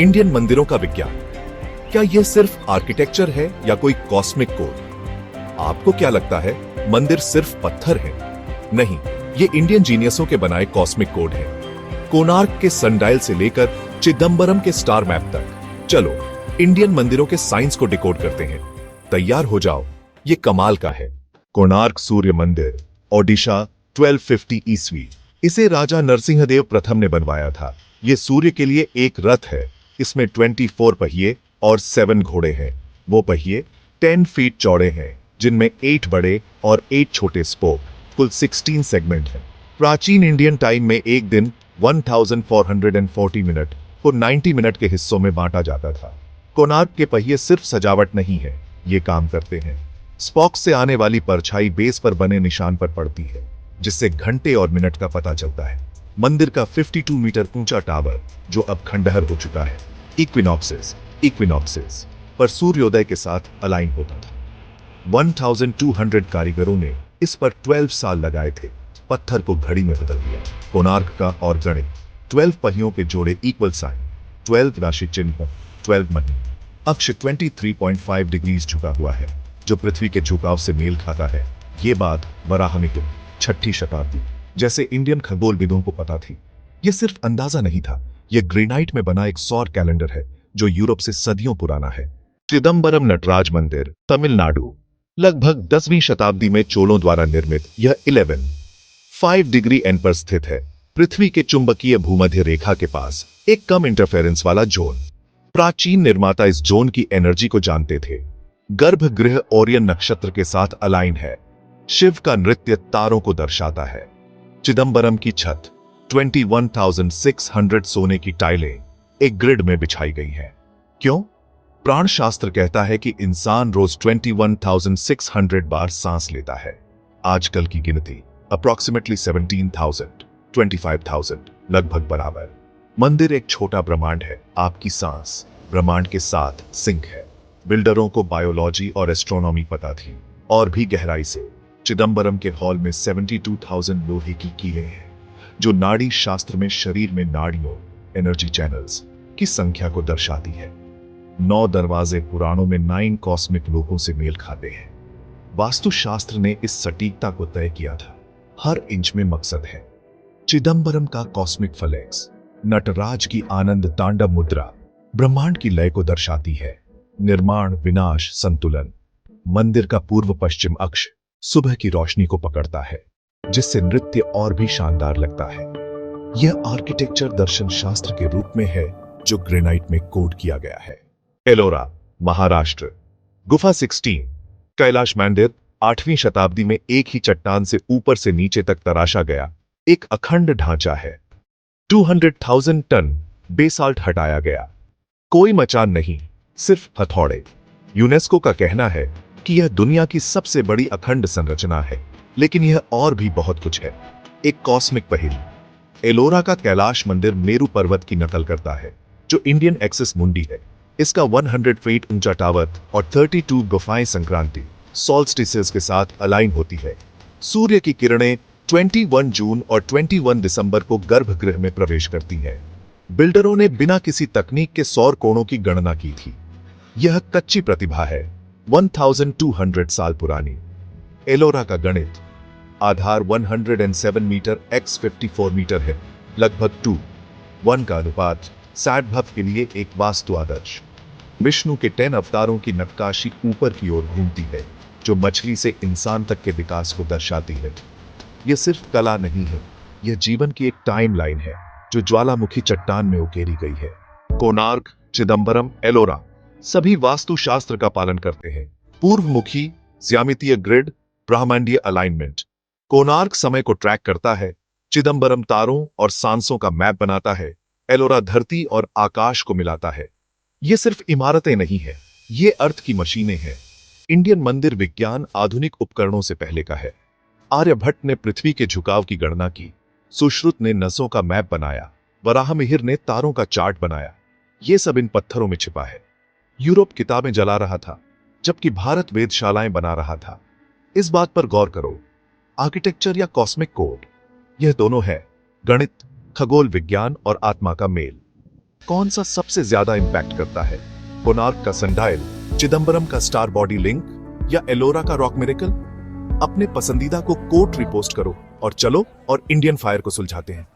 Indian मंदिरों का विज्ञान। क्या यह सिर्फ आर्किटेक्चर है या कोई कॉस्मिक कोड? आपको क्या लगता है मंदिर सिर्फ पत्थर है? नहीं, ये इंडियन जीनियसों के बनाए कॉस्मिक कोड है। कोणार्क के सनडायल से लेकर चिदंबरम के स्टार मैप तक। चलो इंडियन मंदिरों के साइंस को डिकोड करते हैं। तैयार हो जाओ, ये कमाल का है। कोणार्क सूर्य मंदिर, ओडिशा, 1250 ईस्वी। इसे राजा नरसिंहदेव प्रथम ने बनवाया था। ये सूर्य के लिए एक रथ है। इसमें 24 पहिए और 7 घोड़े हैं। वो पहिए 10 फीट चौड़े हैं, जिनमें 8 बड़े और 8 छोटे स्पोक, कुल 16 सेगमेंट हैं। प्राचीन इंडियन टाइम में एक दिन 1440 मिनट को 90 मिनट के हिस्सों में बांटा जाता था। कोणार्क के पहिए सिर्फ सजावट नहीं है, ये काम करते हैं। स्पॉक से आने वाली परछाई बेस पर बने निशान पर पड़ती है, जिससे घंटे और मिनट का पता चलता है। मंदिर का 52 मीटर ऊंचा टावर, जो अब खंडहर हो चुका है, इक्विनॉक्सेस पर सूर्योदय के साथ अलाइन होता था। 1200 कारीगरों ने इस पर 12 साल लगाए थे। पत्थर को घड़ी में बदल दिया। कोणार्क का और गणित, 12 पहियों के जोड़े इक्वल साइन, 12 राशि चिन्ह, 12 महीने। अक्ष 23.5 डिग्रीज झुका हुआ है, जो पृथ्वी के झुकाव से मेल खाता है। ये बात वराहमिहिर, 6ठी शताब्दी जैसे इंडियन खगोलविदों को पता थी। यह सिर्फ अंदाजा नहीं था, यह ग्रेनाइट में बना एक सौर कैलेंडर है, जो यूरोप से सदियों पुराना है। चिदंबरम नटराज मंदिर, तमिलनाडु, लगभग 10वीं शताब्दी में चोलों द्वारा निर्मित। यह 11.5 डिग्री एन पर स्थित है, पृथ्वी के चुंबकीय भूमध्य रेखा के पास, एक कम इंटरफेरेंस वाला जोन। प्राचीन निर्माता इस जोन की एनर्जी को जानते थे। गर्भगृह ओरियन नक्षत्र के साथ अलाइन है। शिव का नृत्य तारों को दर्शाता है। चिदंबरम की छत 21,600 सोने की टाइलें एक ग्रिड में बिछाई गई हैं। क्यों? प्राण शास्त्र कहता है कि इंसान रोज 21,600 बार सांस लेता है। आजकल की गिनती अप्रॉक्सीमेटली 17,000, 25,000 लगभग बराबर। मंदिर एक छोटा ब्रह्मांड है। आपकी सांस ब्रह्मांड के साथ सिंक है। बिल्डरों को बायोलॉजी और एस्ट्रोनॉमी पता थी, और भी गहराई से। चिदंबरम के हॉल में 72,000 लोहे की कीलें हैं, जो नाड़ी शास्त्र में शरीर में नाड़ियों, एनर्जी चैनल्स की संख्या को दर्शाती है। 9 दरवाजे पुराणों में 9 कॉस्मिक लोगों से मेल खाते हैं। वास्तुशास्त्र ने इस सटीकता को तय किया था। हर इंच में मकसद है। चिदंबरम का कॉस्मिक फ्लेक्स, नटराज की आनंद तांडव मुद्रा, ब्रह्मांड की लय को दर्शाती है। निर्माण, विनाश, संतुलन। मंदिर का पूर्व पश्चिम अक्ष सुबह की रोशनी को पकड़ता है, जिससे नृत्य और भी शानदार लगता है। यह आर्किटेक्चर दर्शन शास्त्र के रूप में है, जो ग्रेनाइट में कोड किया गया है। एलोरा, महाराष्ट्र, गुफा 16। कैलाश मंदिर 8वीं शताब्दी में एक ही चट्टान से ऊपर से नीचे तक तराशा गया एक अखंड ढांचा है। 200,000 टन बेसाल्ट हटाया गया। कोई मचान नहीं, सिर्फ हथौड़े। यूनेस्को का कहना है कि यह दुनिया की सबसे बड़ी अखंड संरचना है, लेकिन यह और भी बहुत कुछ है। एक कॉस्मिक पहेली। एलोरा का कैलाश मंदिर मेरू पर्वत की नकल करता है, जो इंडियन एक्सिस मुंडी है। इसका 100 फीट ऊंचा टावर और 32 गुफाएं संक्रांति, सॉल्स्टिसेस के साथ अलाइन होती है। सूर्य की किरणें 21 जून और 21 दिसंबर को गर्भगृह में प्रवेश करती हैं। बिल्डरों ने बिना किसी तकनीक के सौर कोणों की गणना की थी। यह कच्ची प्रतिभा है, 1200 साल पुरानी। एलोरा का गणित, आधार 107 मीटर x 54 मीटर है, लगभग 2:1 का अनुपात। सैडभव के लिए एक वास्तु आदर्श। विष्णु के 10 अवतारों की नक्काशी ऊपर की ओर घूमती है, जो मछली से इंसान तक के विकास को दर्शाती है। यह सिर्फ कला नहीं है, यह जीवन की एक टाइमलाइन है, जो ज्वालामुखी चट्टान में उकेरी गई है। कोणार्क, चिदंबरम, एलोरा सभी वास्तुशास्त्र का पालन करते हैं। पूर्वमुखी, ज्यामितीय ग्रिड, ब्रह्मांडीय अलाइनमेंट। कोणार्क समय को ट्रैक करता है, चिदंबरम तारों और सांसों का मैप बनाता है, एलोरा धरती और आकाश को मिलाता है। ये सिर्फ इमारतें नहीं है, ये अर्थ की मशीनें हैं। इंडियन मंदिर विज्ञान आधुनिक उपकरणों से पहले का है। आर्यभट्ट ने पृथ्वी के झुकाव की गणना की, सुश्रुत ने नसों का मैप बनाया, वराहमिहिर ने तारों का चार्ट बनाया। ये सब इन पत्थरों में छिपा है। यूरोप किताबें जला रहा था, जबकि भारत वेधशालाएं बना रहा था। इस बात पर गौर करो, आर्किटेक्चर या कॉस्मिक कोड, यह दोनों है गणित, खगोल विज्ञान और आत्मा का मेल। कौन सा सबसे ज्यादा इंपैक्ट करता है? कोणार्क का सनडायल, चिदंबरम का स्टार बॉडी लिंक या एलोरा का रॉक मिरेकल? अपने पसंदीदा को कोट रिपोस्ट करो और चलो और इंडियन फायर को सुलझाते हैं।